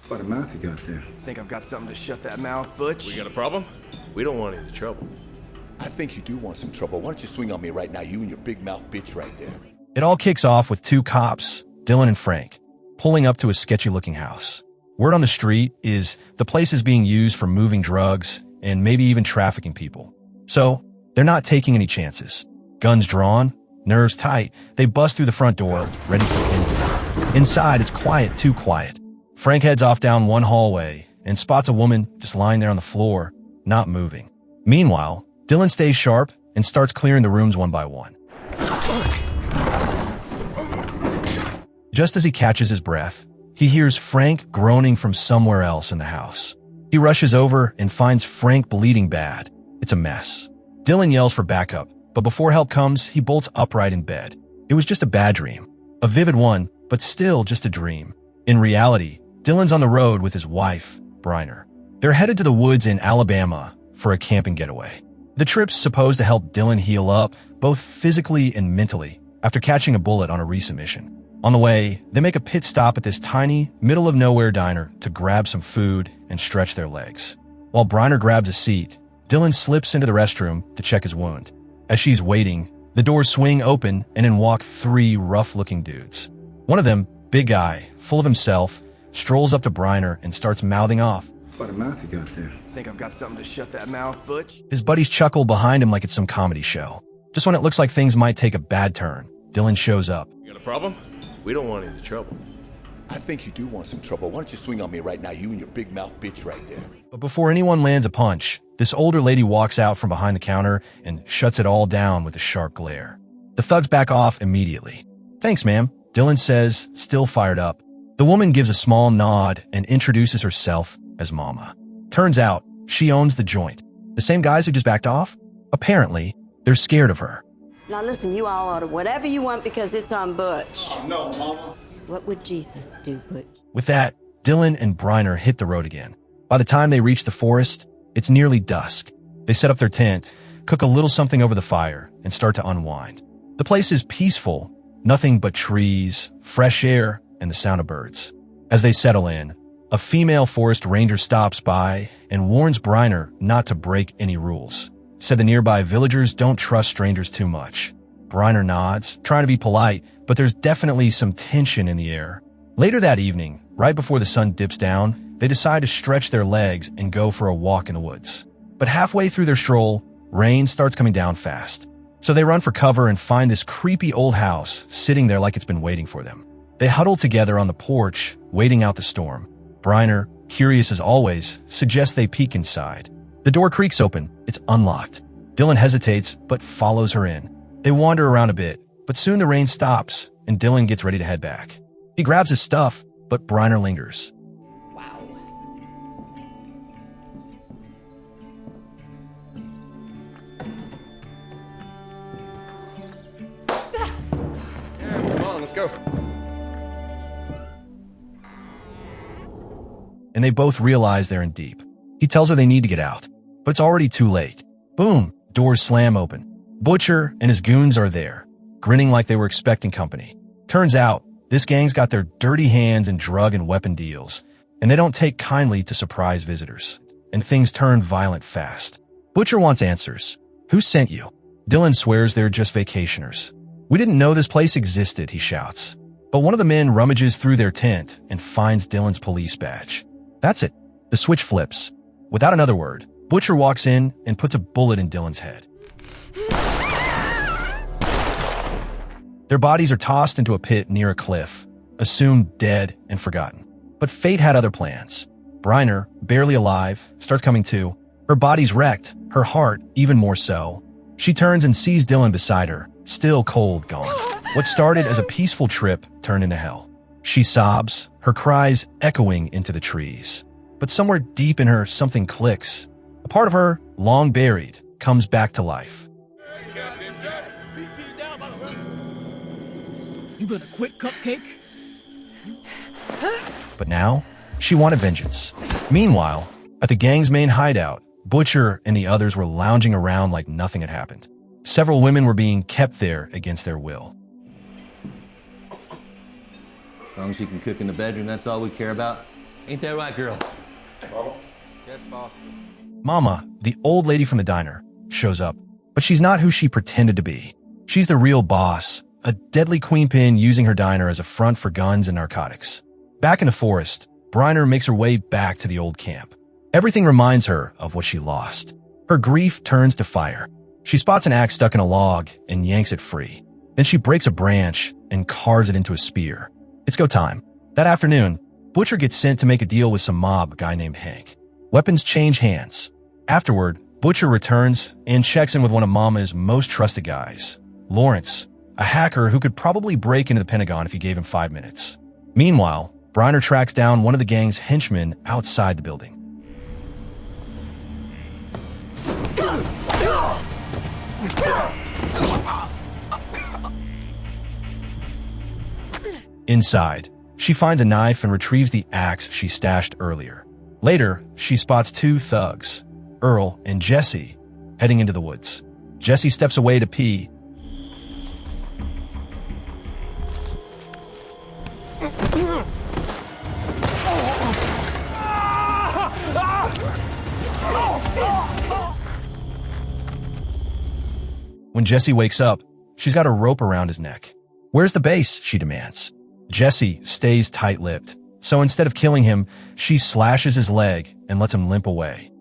What a mouth you got there. Think I've got something to shut that mouth, Butch? We got a problem? We don't want any trouble. I think you do want some trouble. Why don't you swing on me right now, you and your big mouth bitch right there. It all kicks off with two cops, Dylan and Frank, pulling up to a sketchy-looking house. Word on the street is the place is being used for moving drugs and maybe even trafficking people. So, they're not taking any chances. Guns drawn, nerves tight, they bust through the front door, ready for anything. Inside, it's quiet, too quiet. Frank heads off down one hallway and spots a woman just lying there on the floor, not moving. Meanwhile, Dylan stays sharp and starts clearing the rooms one by one. Just as he catches his breath, he hears Frank groaning from somewhere else in the house. He rushes over and finds Frank bleeding bad. It's a mess. Dylan yells for backup, but before help comes, he bolts upright in bed. It was just a bad dream. A vivid one, but still just a dream. In reality, Dylan's on the road with his wife, Briner. They're headed to the woods in Alabama for a camping getaway. The trip's supposed to help Dylan heal up, both physically and mentally, after catching a bullet on a recent mission. On the way, they make a pit stop at this tiny, middle-of-nowhere diner to grab some food and stretch their legs. While Briner grabs a seat, Dylan slips into the restroom to check his wound. As she's waiting, the doors swing open and in walk three rough-looking dudes. One of them, big guy, full of himself, strolls up to Briner and starts mouthing off. What a mouth you got there. Think I've got something to shut that mouth, Butch? His buddies chuckle behind him like it's some comedy show. Just when it looks like things might take a bad turn, Dylan shows up. You got a problem? We don't want any trouble. I think you do want some trouble. Why don't you swing on me right now, you and your big mouth bitch right there. But before anyone lands a punch, this older lady walks out from behind the counter and shuts it all down with a sharp glare. The thugs back off immediately. Thanks, ma'am, Dylan says, still fired up. The woman gives a small nod and introduces herself as Mama. Turns out, she owns the joint. The same guys who just backed off? Apparently, they're scared of her. Now listen, you all order whatever you want because it's on Butch. Oh, no, Mama. What would Jesus do, Butch? With that, Dylan and Briner hit the road again. By the time they reach the forest, it's nearly dusk. They set up their tent, cook a little something over the fire, and start to unwind. The place is peaceful, nothing but trees, fresh air, and the sound of birds. As they settle in, a female forest ranger stops by and warns Briner not to break any rules. Said the nearby villagers don't trust strangers too much. Briner nods, trying to be polite, but there's definitely some tension in the air. Later that evening, right before the sun dips down, they decide to stretch their legs and go for a walk in the woods. But halfway through their stroll, rain starts coming down fast. So they run for cover and find this creepy old house sitting there like it's been waiting for them. They huddle together on the porch, waiting out the storm. Briner, curious as always, suggests they peek inside. The door creaks open. It's unlocked. Dylan hesitates, but follows her in. They wander around a bit, but soon the rain stops, and Dylan gets ready to head back. He grabs his stuff, but Briner lingers. Wow. Yeah, come on, let's go. And they both realize they're in deep. He tells her they need to get out, but it's already too late. Boom, doors slam open. Butcher and his goons are there, grinning like they were expecting company. Turns out, this gang's got their dirty hands in drug and weapon deals, and they don't take kindly to surprise visitors. And things turn violent fast. Butcher wants answers. Who sent you? Dylan swears they're just vacationers. We didn't know this place existed, he shouts. But one of the men rummages through their tent and finds Dylan's police badge. That's it. The switch flips. Without another word, Butcher walks in and puts a bullet in Dylan's head. Their bodies are tossed into a pit near a cliff, assumed dead and forgotten. But fate had other plans. Briner, barely alive, starts coming to. Her body's wrecked, her heart even more so. She turns and sees Dylan beside her, still cold, gone. What started as a peaceful trip turned into hell. She sobs, her cries echoing into the trees. But somewhere deep in her, something clicks. A part of her, long buried, comes back to life. You better quit, cupcake. But now, she wanted vengeance. Meanwhile, at the gang's main hideout, Butcher and the others were lounging around like nothing had happened. Several women were being kept there against their will. As long as she can cook in the bedroom, that's all we care about. Ain't that right, girl? Mama, the old lady from the diner, shows up, but she's not who she pretended to be. She's the real boss, a deadly queenpin using her diner as a front for guns and narcotics. Back in the forest, Briner makes her way back to the old camp. Everything reminds her of what she lost. Her grief turns to fire. She spots an axe stuck in a log and yanks it free. Then she breaks a branch and carves it into a spear. It's go time. That afternoon, Butcher gets sent to make a deal with some mob guy named Hank. Weapons change hands. Afterward, Butcher returns and checks in with one of Mama's most trusted guys, Lawrence, a hacker who could probably break into the Pentagon if he gave him 5 minutes. Meanwhile, Briner tracks down one of the gang's henchmen outside the building. Inside, she finds a knife and retrieves the axe she stashed earlier. Later, she spots 2 thugs, Earl and Jesse, heading into the woods. Jesse steps away to pee. When Jesse wakes up, she's got a rope around his neck. "Where's the base?" she demands. Jesse stays tight-lipped, so instead of killing him, she slashes his leg and lets him limp away.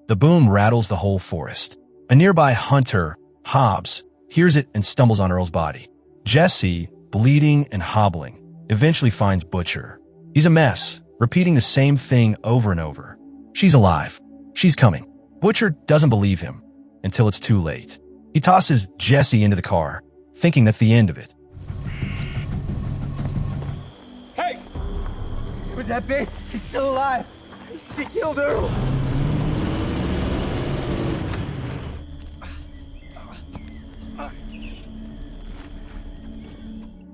The boom rattles the whole forest. A nearby hunter, Hobbs, hears it and stumbles on Earl's body. Jesse, bleeding and hobbling, eventually finds Butcher. He's a mess, repeating the same thing over and over. She's alive. She's coming. Butcher doesn't believe him until it's too late. He tosses Jesse into the car, thinking that's the end of it. Hey! With that bitch, she's still alive. She killed Earl.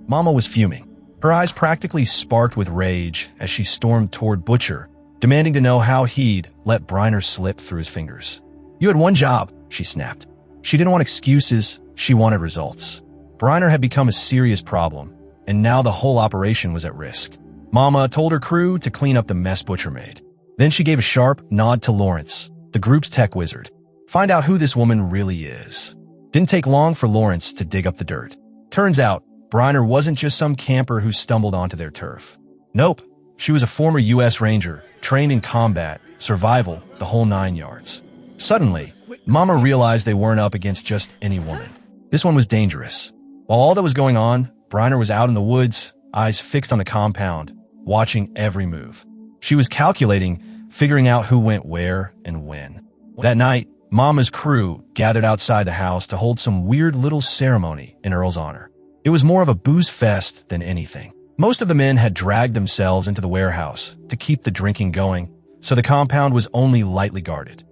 Mama was fuming. Her eyes practically sparked with rage as she stormed toward Butcher, demanding to know how he'd let Briner slip through his fingers. "You had one job," she snapped. She didn't want excuses, she wanted results. Briner had become a serious problem, and now the whole operation was at risk. Mama told her crew to clean up the mess Butcher made. Then she gave a sharp nod to Lawrence, the group's tech wizard. Find out who this woman really is. Didn't take long for Lawrence to dig up the dirt. Turns out, Briner wasn't just some camper who stumbled onto their turf. Nope, she was a former U.S. Ranger, trained in combat, survival, the whole 9 yards. Suddenly, Mama realized they weren't up against just any woman. This one was dangerous. While all that was going on, Briner was out in the woods, eyes fixed on the compound, watching every move. She was calculating, figuring out who went where and when. That night, Mama's crew gathered outside the house to hold some weird little ceremony in Earl's honor. It was more of a booze fest than anything. Most of the men had dragged themselves into the warehouse to keep the drinking going, so the compound was only lightly guarded.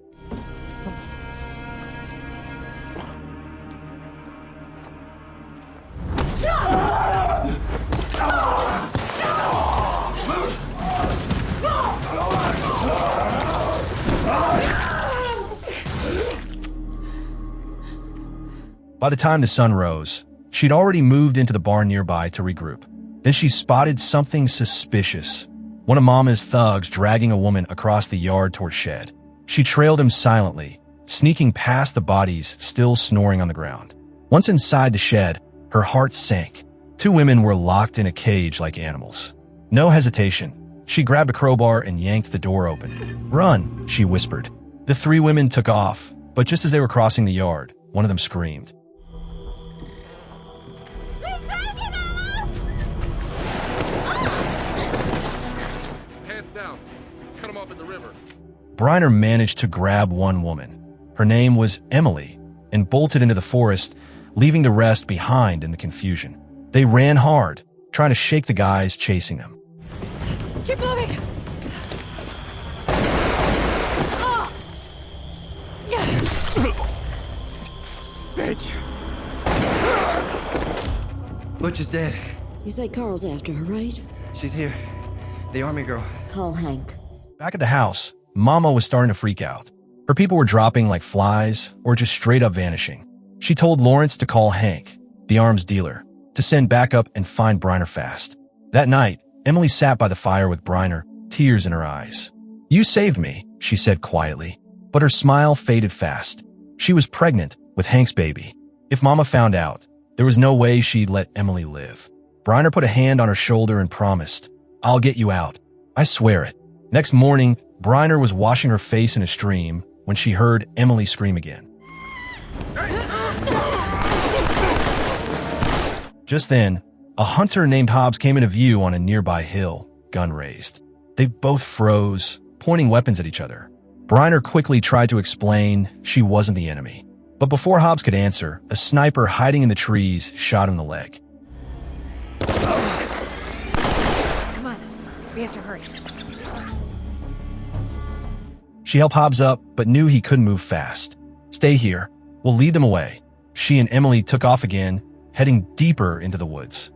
By the time the sun rose, she'd already moved into the barn nearby to regroup. Then she spotted something suspicious. One of Mama's thugs dragging a woman across the yard toward shed. She trailed him silently, sneaking past the bodies still snoring on the ground. Once inside the shed, her heart sank. 2 women were locked in a cage like animals. No hesitation. She grabbed a crowbar and yanked the door open. "Run," she whispered. The 3 women took off, but just as they were crossing the yard, one of them screamed. Cut him off in the river. Briner managed to grab one woman. Her name was Emily, and bolted into the forest, leaving the rest behind in the confusion. They ran hard, trying to shake the guys chasing them. Keep moving! Bitch. Butch is dead. You say Carl's after her, right? She's here. The army girl. Call Hank. Back at the house, Mama was starting to freak out. Her people were dropping like flies or just straight up vanishing. She told Lawrence to call Hank, the arms dealer, to send backup and find Briner fast. That night, Emily sat by the fire with Briner, tears in her eyes. "You saved me," she said quietly, but her smile faded fast. She was pregnant with Hank's baby. If Mama found out, there was no way she'd let Emily live. Briner put a hand on her shoulder and promised, "I'll get you out. I swear it." Next morning, Briner was washing her face in a stream when she heard Emily scream again. Just then, a hunter named Hobbs came into view on a nearby hill, gun raised. They both froze, pointing weapons at each other. Briner quickly tried to explain she wasn't the enemy. But before Hobbs could answer, a sniper hiding in the trees shot him in the leg. Come on. We have to hurry. She helped Hobbs up, but knew he couldn't move fast. "Stay here. We'll lead them away." She and Emily took off again, heading deeper into the woods.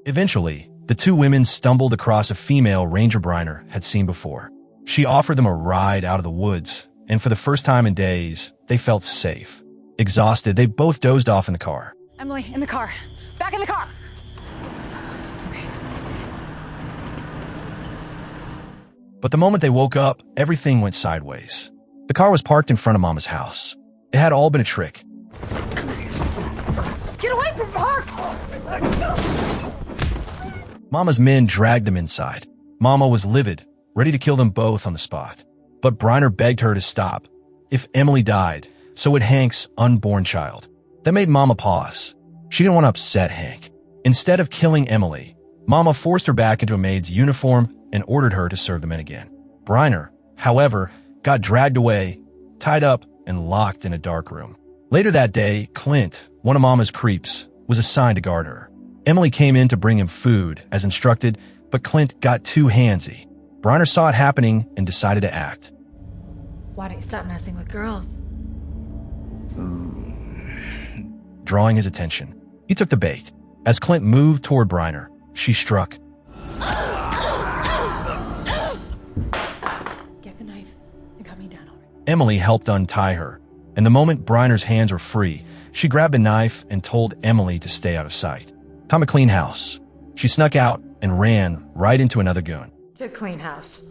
Eventually, the two women stumbled across a female Ranger Briner had seen before. She offered them a ride out of the woods, and for the first time in days, they felt safe. Exhausted, they both dozed off in the car. Emily, in the car. Back in the car. It's okay. But the moment they woke up, everything went sideways. The car was parked in front of Mama's house. It had all been a trick. Get away from Park! Mama's men dragged them inside. Mama was livid, ready to kill them both on the spot. But Briner begged her to stop. If Emily died, so would Hank's unborn child. That made Mama pause. She didn't want to upset Hank. Instead of killing Emily, Mama forced her back into a maid's uniform and ordered her to serve the men again. Briner, however, got dragged away, tied up, and locked in a dark room. Later that day, Clint, one of Mama's creeps, was assigned to guard her. Emily came in to bring him food, as instructed, but Clint got too handsy. Briner saw it happening and decided to act. Why don't you stop messing with girls? Drawing his attention, he took the bait. As Clint moved toward Briner, she struck. Get the knife and cut me down already. Emily helped untie her, and the moment Briner's hands were free, she grabbed a knife and told Emily to stay out of sight. "Time to clean house." She snuck out and ran right into another goon. To clean house.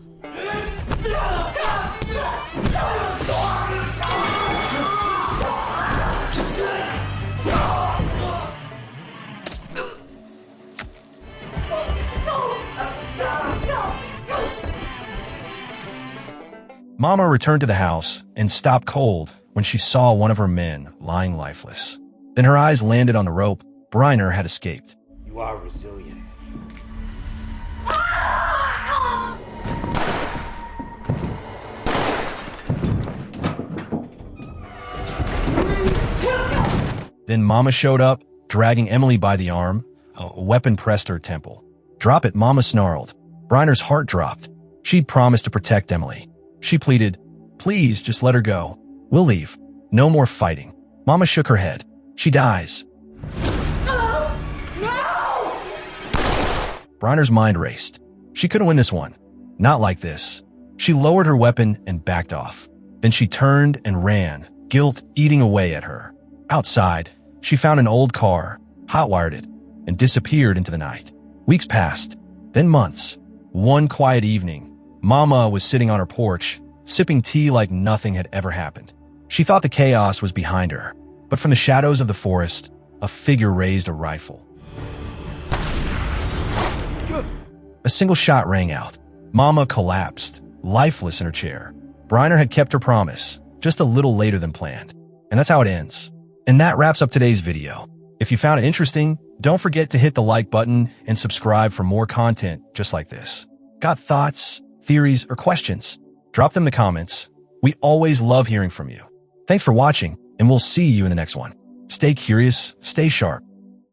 Mama returned to the house and stopped cold when she saw one of her men lying lifeless. Then her eyes landed on the rope. Briner had escaped. You are resilient. Then Mama showed up, dragging Emily by the arm. A weapon pressed her temple. "Drop it," Mama snarled. Briner's heart dropped. She'd promised to protect Emily. She pleaded, "Please, just let her go. We'll leave. No more fighting." Mama shook her head. "She dies." Briner's mind raced. She couldn't win this one. Not like this. She lowered her weapon and backed off. Then she turned and ran, guilt eating away at her. Outside, she found an old car, hotwired it, and disappeared into the night. Weeks passed, then months. One quiet evening, Mama was sitting on her porch, sipping tea like nothing had ever happened. She thought the chaos was behind her, but from the shadows of the forest, a figure raised a rifle. A single shot rang out. Mama collapsed, lifeless in her chair. Briner had kept her promise, just a little later than planned. And that's how it ends. And that wraps up today's video. If you found it interesting, don't forget to hit the like button and subscribe for more content just like this. Got thoughts, theories, or questions? Drop them in the comments. We always love hearing from you. Thanks for watching, and we'll see you in the next one. Stay curious, stay sharp.